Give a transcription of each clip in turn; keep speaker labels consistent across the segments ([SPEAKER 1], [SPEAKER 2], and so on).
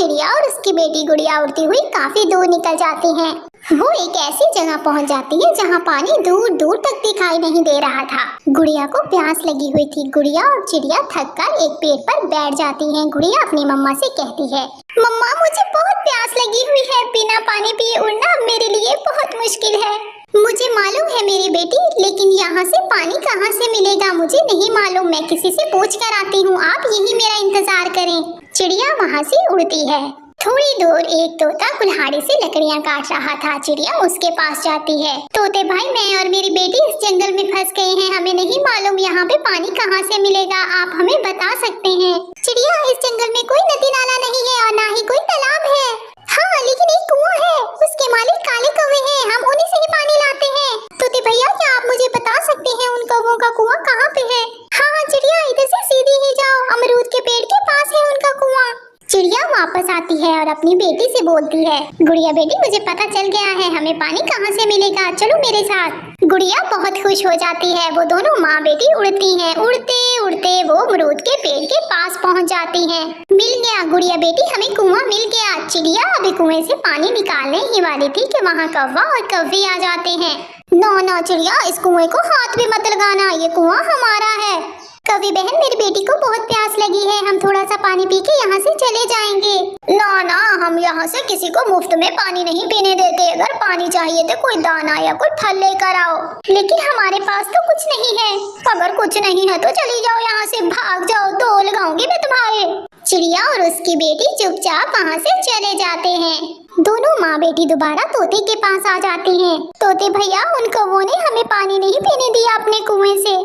[SPEAKER 1] चिड़िया और उसकी बेटी गुड़िया उड़ती हुई काफी दूर निकल जाती हैं। वो एक ऐसी जगह पहुंच जाती है जहां पानी दूर दूर तक दिखाई नहीं दे रहा था। गुड़िया को प्यास लगी हुई थी। गुड़िया और चिड़िया थककर एक पेड़ पर बैठ जाती हैं। गुड़िया अपनी मम्मा से कहती है, मम्मा मुझे बहुत प्यास लगी हुई है, बिना पानी पिए उड़ना मेरे लिए बहुत मुश्किल है। मुझे मालूम है मेरी बेटी, लेकिन यहाँ से पानी कहाँ से मिलेगा मुझे नहीं मालूम, मैं किसी से पूछ कर आती हूँ, आप यही मेरा इंतजार करें। चिड़िया वहाँ से उड़ती है। थोड़ी दूर एक तोता कुल्हाड़ी से लकड़ियाँ काट रहा था। चिड़िया उसके पास जाती है। तोते भाई, मैं और मेरी बेटी इस जंगल में फंस गए हैं, हमें नहीं मालूम यहाँ पे पानी कहाँ से मिलेगा, आप हमें बता सकते हैं? चिड़िया, इस जंगल में कोई नदी नाला नहीं है और ना ही कोई तालाब है। हाँ, लेकिन एक कुआं है, उसके मालिक काले कौवे हैं, हम उन्हीं से ही पानी लाते हैं। तोते भैया, क्या आप मुझे बता सकते हैं उन कौवों का कुआं कहाँ पे है? हाँ चिड़िया, इधर से सीधी ही जाओ, अमरूद के पेड़ के पास है उनका कुआं। चिड़िया वापस आती है और अपनी बेटी से बोलती है, गुड़िया बेटी मुझे पता चल गया है, हमें पानी कहाँ से मिलेगा, चलो मेरे साथ। गुड़िया बहुत खुश हो जाती है। वो दोनों माँ बेटी उड़ती हैं। उड़ते उड़ते वो अमरूद के पेड़ के पास पहुँच जाती हैं। मिल गया गुड़िया बेटी, हमें कुआं मिल गया। चिड़िया अभी कुएं से पानी निकालने ही वाली थी कि वहाँ कौवा और कौवी आ जाते हैं। नो चिड़िया, इस कुएं को हाथ भी मत लगाना, ये कुआं हमारा है। कवि बहन, मेरी बेटी को बहुत प्यास लगी है, हम थोड़ा सा पानी पी के यहाँ से चले जाएंगे। ना, हम यहाँ से किसी को मुफ्त में पानी नहीं पीने देते, अगर पानी चाहिए तो कोई दाना या कोई फल लेकर आओ। लेकिन हमारे पास तो कुछ नहीं है। अगर कुछ नहीं है तो चली जाओ यहाँ से, भाग जाओ, दो लगाऊंगी मैं तुम्हारे। चिड़िया और उसकी बेटी चुपचाप वहाँ से चले जाते हैं। दोनों माँ बेटी दोबारा तोते के पास आ जाती हैं। तोते भैया, उन कौवों ने हमें पानी नहीं पीने दिया अपने कुएं से।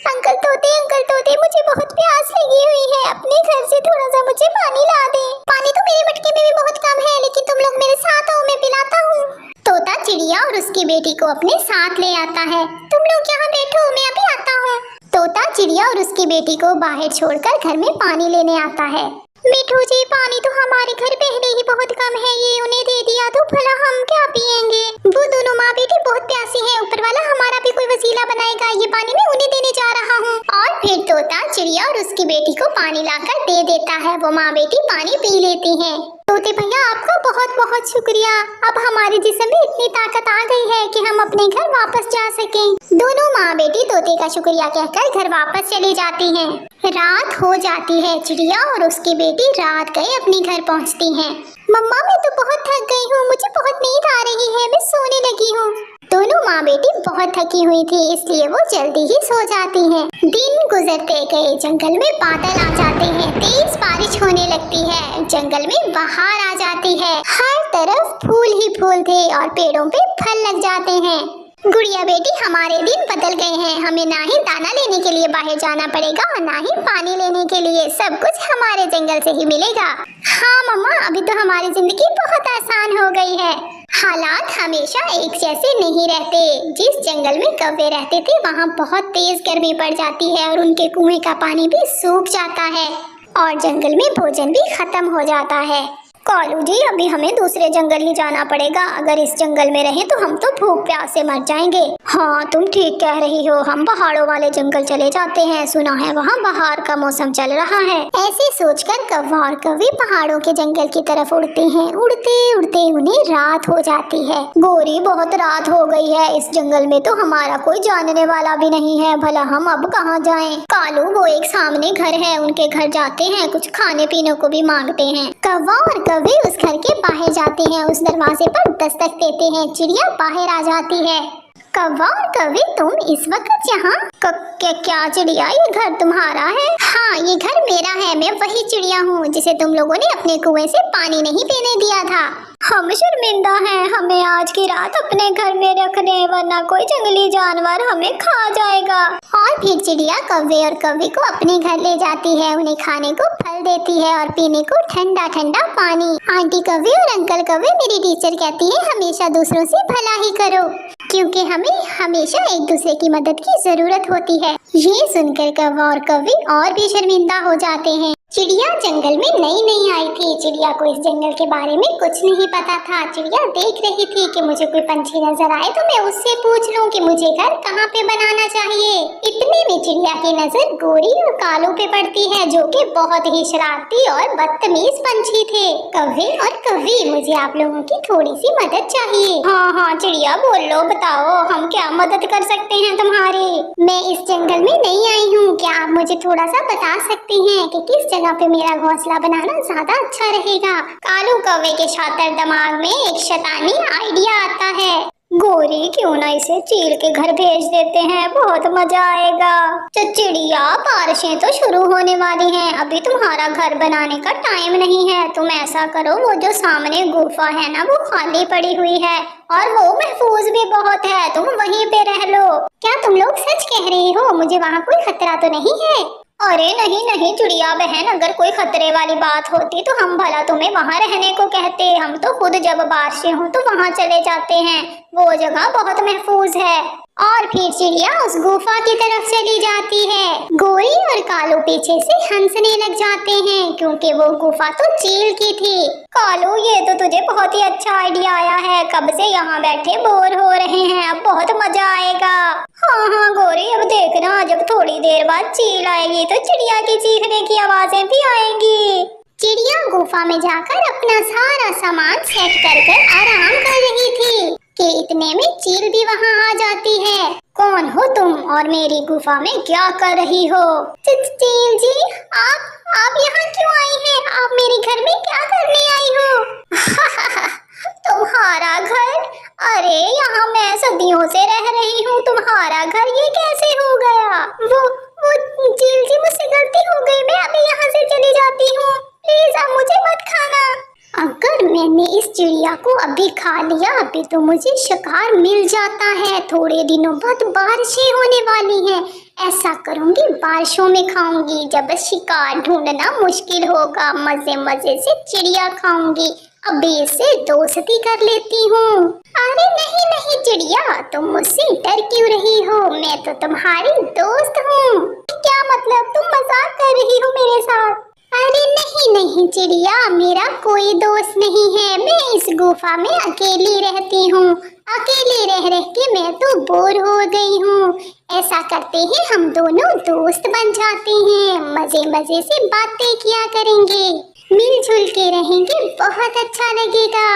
[SPEAKER 1] अंकल तोते, मुझे बहुत प्यास लगी हुई है, अपने घर से थोड़ा सा मुझे पानी ला दे। पानी तो मेरे मटके में भी बहुत कम है, लेकिन तुम लोग मेरे साथ आओ, मैं पिलाता हूँ। तोता चिड़िया और उसकी बेटी को अपने साथ ले आता है। तुम लोग यहाँ बैठो, मैं अभी आता हूँ। तोता चिड़िया और उसकी बेटी को बाहर छोड़कर घर में पानी लेने आता है। मिठू जी, पानी तो हमारे घर पहले ही बहुत कम है, ये उन्हें दे दिया तो भला हम क्या पिएंगे? वो दोनों माँ बेटी बहुत प्यासी हैं, ऊपर वाला हमारा भी कोई वसीला बनाएगा, ये पानी मैं उन्हें देने जा रहा हूँ। और फिर तोता चिड़िया और उसकी बेटी को पानी लाकर दे देता है। वो माँ बेटी पानी पी लेती हैं। तोते भैया, आपका बहुत बहुत शुक्रिया, अब हमारे जिस्म में इतनी ताकत आ गई है कि हम अपने घर वापस जा सकें। दोनों माँ बेटी तोते का शुक्रिया कहकर घर वापस चली जाती हैं। रात हो जाती है। चिड़िया और उसकी बेटी रात गए अपने घर पहुँचती हैं। मम्मा, मैं तो बहुत थक गई हूँ, मुझे बहुत नींद आ रही है, मैं सोने लगी हूँ। दोनों माँ बेटी बहुत थकी हुई थी, इसलिए वो जल्दी ही सो जाती हैं। दिन गुजरते गए, जंगल में बादल आ जाते हैं, तेज बारिश होने लगती है, जंगल में बहार आ जाती है, हर तरफ फूल ही फूल थे और पेड़ों पे फल लग जाते हैं। गुड़िया बेटी, हमारे दिन बदल गए हैं, हमें ना ही दाना लेने के लिए बाहर जाना पड़ेगा और ना ही पानी लेने के लिए, सब कुछ हमारे जंगल से ही मिलेगा। हाँ मम्मा, अभी तो हमारी जिंदगी बहुत आसान हो गई है। हालात हमेशा एक जैसे नहीं रहते। जिस जंगल में कौवे रहते थे वहाँ बहुत तेज गर्मी पड़ जाती है और उनके कुएं का पानी भी सूख जाता है और जंगल में भोजन भी खत्म हो जाता है। कालू जी, अभी हमें दूसरे जंगल ही जाना पड़ेगा, अगर इस जंगल में रहे तो हम तो भूख प्यास से मर जाएंगे। हाँ, तुम ठीक कह रही हो, हम पहाड़ों वाले जंगल चले जाते हैं, सुना है वहाँ बहार का मौसम चल रहा है। ऐसे सोचकर कौवा और कौवी पहाड़ों के जंगल की तरफ उड़ते हैं। उड़ते उड़ते उन्हें रात हो जाती है। गोरी, बहुत रात हो गई है, इस जंगल में तो हमारा कोई जानने वाला भी नहीं है, भला हम अब कहाँ जाएं? कालू, वो एक सामने घर है, उनके घर जाते हैं, कुछ खाने पीने को भी मांगते हैं। कौवा और कौवी उस घर के बाहर जाते हैं, उस दरवाजे पर दस्तक देते हैं। चिड़िया बाहर आ जाती है। कौवा और कौवी, तुम इस वक्त यहाँ? क्या चिड़िया, ये घर तुम्हारा है? हाँ, ये घर मेरा है, मैं वही चिड़िया हूँ जिसे तुम लोगों ने अपने कुएं से पानी नहीं पीने दिया था। हम शर्मिंदा हैं, हमें आज की रात अपने घर में रख दें, वरना कोई जंगली जानवर हमें खा जाएगा। और फिर चिड़िया कौवे और कौवी को अपने घर ले जाती है, उन्हें खाने को फल देती है और पीने को ठंडा ठंडा पानी। आंटी कौवे और अंकल कौवे, मेरी टीचर कहती है हमेशा दूसरों से भला ही करो, क्योंकि हमें हमेशा एक दूसरे की मदद की जरूरत होती है। ये सुनकर कौवा और कौवी और भी शर्मिंदा हो जाते हैं। चिड़िया जंगल में नई नई आई थी। चिड़िया को इस जंगल के बारे में कुछ नहीं पता था। चिड़िया देख रही थी कि मुझे कोई पंछी नजर आए तो मैं उससे पूछ लूं कि मुझे घर कहाँ पे बनाना चाहिए। इतने में चिड़िया की नजर गोरी और कालू पे पड़ती है, जो कि बहुत ही शरारती और बदतमीज पंछी थे। कव्वे और कव्वी, मुझे आप लोगों की थोड़ी सी मदद चाहिए। हाँ चिड़िया बोलो, बताओ हम क्या मदद कर सकते हैं तुम्हारी। मैं इस जंगल में नई आई हूँ, क्या आप मुझे थोड़ा सा बता सकती हैं कि किस जगह पे मेरा घोंसला बनाना ज्यादा अच्छा रहेगा। कालू कौवे के शातिर दिमाग में एक शैतानी आइडिया आता है। गोरी, क्यों ना इसे चील के घर भेज देते हैं, बहुत मजा आएगा। चिड़िया, बारिशें तो शुरू होने वाली हैं, अभी तुम्हारा घर बनाने का टाइम नहीं है। तुम ऐसा करो, वो जो सामने गुफा है ना, वो खाली पड़ी हुई है और वो महफूज भी बहुत है, तुम वहीं पे रह लो। क्या तुम लोग सच कह रहे हो? मुझे वहाँ कोई खतरा तो नहीं है? अरे नहीं नहीं चिड़िया बहन, अगर कोई खतरे वाली बात होती तो हम भला तुम्हें वहाँ रहने को कहते। हम तो खुद जब बारिशें हो तो वहाँ चले जाते हैं, वो जगह बहुत महफूज है। और फिर चिड़िया उस गुफा की तरफ चली जाती है। गोरी और कालू पीछे से हंसने लग जाते हैं, क्योंकि वो गुफा तो चील की थी। कालू, ये तो तुझे बहुत ही अच्छा आइडिया आया है, कब से यहाँ बैठे बोर हो रहे हैं, अब बहुत मजा आएगा। हाँ गोरी, अब देखना जब थोड़ी देर बाद चील आएगी तो चिड़िया की चीखने की आवाजें भी आएंगी। चिड़िया गुफा में जाकर अपना सारा सामान सेट कर आराम कर रही थी कि इतने में चील भी वहाँ आ जाती है। कौन हो तुम और मेरी गुफा में क्या कर रही हो? चील जी, आप यहाँ क्यों आई हैं? आप मेरे घर में क्या करने आई हो? तुम्हारा घर? अरे यहाँ मैं सदियों से रह रही हूँ, तुम्हारा घर ये कैसे हो गया? वो चील जी, मुझसे गलती हो गई, मैं अभी यहाँ से चली जाती हूँ, प्लीज अब मुझे मत खाना। अगर मैंने इस चिड़िया को अभी खा लिया, अभी तो मुझे शिकार मिल जाता है। थोड़े दिनों बाद बारिशें होने वाली हैं, ऐसा करूंगी बारिशों में खाऊंगी, जब शिकार ढूंढना मुश्किल होगा मजे मजे से चिड़िया खाऊंगी। अभी इससे दोस्ती कर लेती हूँ। अरे नहीं नहीं चिड़िया, तुम मुझसे डर क्यों रही हो? मैं तो तुम्हारी दोस्त हूँ। क्या मतलब, तुम मजाक कर रही हो मेरे साथ? अरे नहीं नहीं चिड़िया, मेरा कोई दोस्त नहीं है, मैं इस गुफा में अकेली रहती हूँ। अकेले रह रह के मैं तो बोर हो गई हूँ। ऐसा करते हैं, हम दोनों दोस्त बन जाते हैं, मजे मजे से बातें किया करेंगे, मिलजुल के रहेंगे, बहुत अच्छा लगेगा।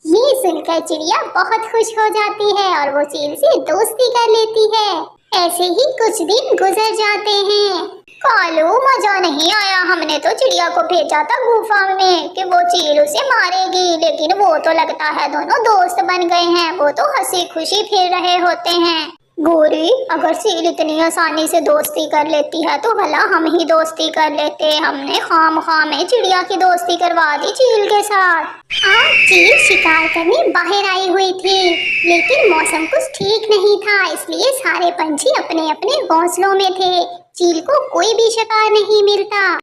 [SPEAKER 1] ये सुनकर चिड़िया बहुत खुश हो जाती है और वो चील से दोस्ती कर लेती है। ऐसे ही कुछ दिन गुजर जाते हैं। कालू, मजा नहीं आया, हमने तो चिड़िया को भेजा था गुफा में कि वो चील उसे मारेगी, लेकिन वो तो लगता है दोनों दोस्त बन गए हैं, वो तो हंसी खुशी फिर रहे होते हैं। गोरी, अगर चील इतनी आसानी से दोस्ती कर लेती है तो भला हम ही दोस्ती कर लेते। हमने खामखा में चिड़िया की दोस्ती करवा दी चील के साथ। आज चील शिकार करने बाहर आई हुई थी, लेकिन मौसम कुछ ठीक नहीं था, इसलिए सारे पंछी अपने अपने घोंसलों में थे। चील को कोई भी शिकार नहीं मिलता।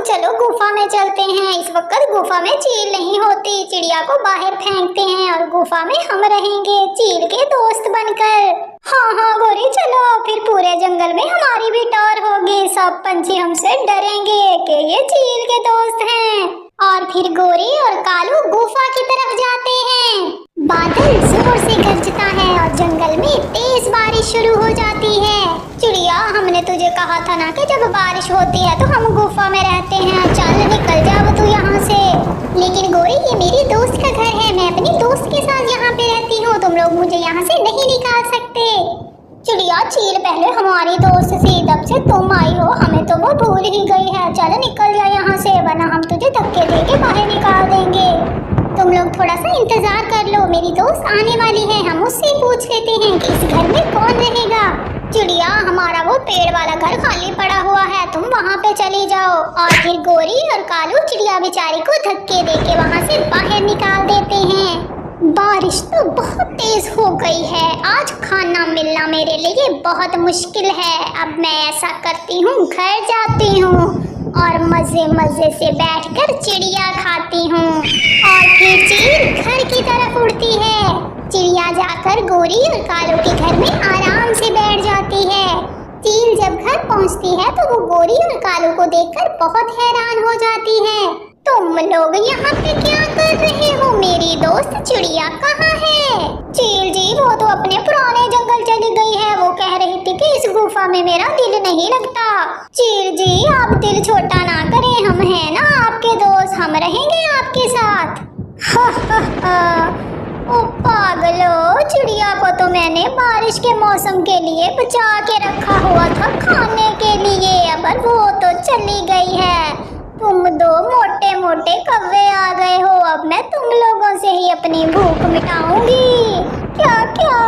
[SPEAKER 1] चलो गुफा में चलते हैं, इस वक्त गुफा में चील नहीं होती, चिड़िया को बाहर फेंकते हैं और गुफा में हम रहेंगे चील के दोस्त बनकर। हाँ गोरी चलो, फिर पूरे जंगल में हमारी भी टॉर होगी, सब पंछी हमसे डरेंगे कि ये चील के दोस्त हैं। और फिर गोरी और कालू गुफा की तरफ जाते हैं। बादल जोर से गरजता है और जंगल में तेज बारिश शुरू हो जाती है। चिड़िया, हमने तुझे कहा था ना कि जब बारिश होती है तो हम गुफा में रहते हैं, चल निकल जा तू यहाँ से। लेकिन गोरी, ये मेरी दोस्त का घर है, मैं अपनी दोस्त के साथ यहाँ पे रहती हूँ, तुम लोग मुझे यहाँ से नहीं निकाल सकते। चिड़िया, चील पहले हमारी दोस्त थी, तब से तुम आई हो, हमें तो वो भूल ही गई है, चल निकल जा यहाँ से, वरना हम तुझे धक्के देके बाहर निकाल देंगे। तुम लोग थोड़ा सा इंतजार कर लो, मेरी दोस्त आने वाली है, हम उससे पूछ लेते हैं कि इस घर में कौन रहेगा। चिड़िया, हमारा वो पेड़ वाला घर खाली पड़ा हुआ है, तुम वहाँ पे चली जाओ। और फिर गोरी और कालू चिड़िया बेचारी को धक्के देके वहाँ से बाहर निकाल देते हैं। बारिश तो बहुत तेज हो गई है, आज खाना मिलना मेरे लिए बहुत मुश्किल है। अब मैं ऐसा करती हूँ, घर जाती हूँ और मजे मजे से बैठकर चिड़िया खाती हूँ। और फिर चील घर की तरफ उड़ती है। चिड़िया जाकर गोरी और कालू के घर में आराम से बैठ जाती है। चील जब घर पहुँचती है तो वो गोरी और कालू को देखकर बहुत हैरान हो जाती है। तुम लोग यहाँ पे क्या कर रहे हो? मेरी दोस्त चिड़िया कहाँ है? चील जी वो तो अपने पुराने जंगल चली गई है। वो कह रही थी कि इस गुफा में मेरा दिल नहीं लगता। चील जी आप दिल छोटा ना करें, हम हैं ना आपके दोस्त, हम रहेंगे आपके साथ। ओ पागलो, चिड़िया को तो मैंने बारिश के मौसम के लिए बचा के रखा हुआ था खाने के लिए, अब वो तो चली गई है। तुम दो मोटे मोटे कौवे आ गए हो, अब मैं तुम लोगों से ही अपनी भूख मिटाऊंगी। क्या क्या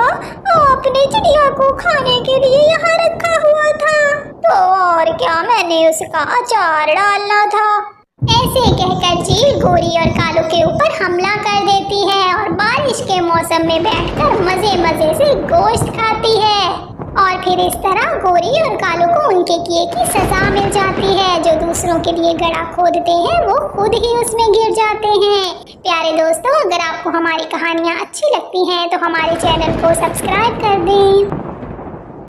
[SPEAKER 1] आपने चिड़िया को खाने के लिए यहाँ रखा हुआ था? तो और क्या, मैंने उसका अचार डालना था। ऐसे कहकर चील गोरी और कालू के ऊपर हमला कर देती है और बारिश के मौसम में बैठकर मजे मजे से गोश्त खाती है। और फिर इस तरह गोरी और कालू को उनके किए की सजा मिल जाती है। जो दूसरों के लिए गड्ढा खोदते हैं वो खुद ही उसमें गिर जाते हैं। प्यारे दोस्तों, अगर आपको हमारी कहानियाँ अच्छी लगती हैं तो हमारे चैनल को सब्सक्राइब कर दें।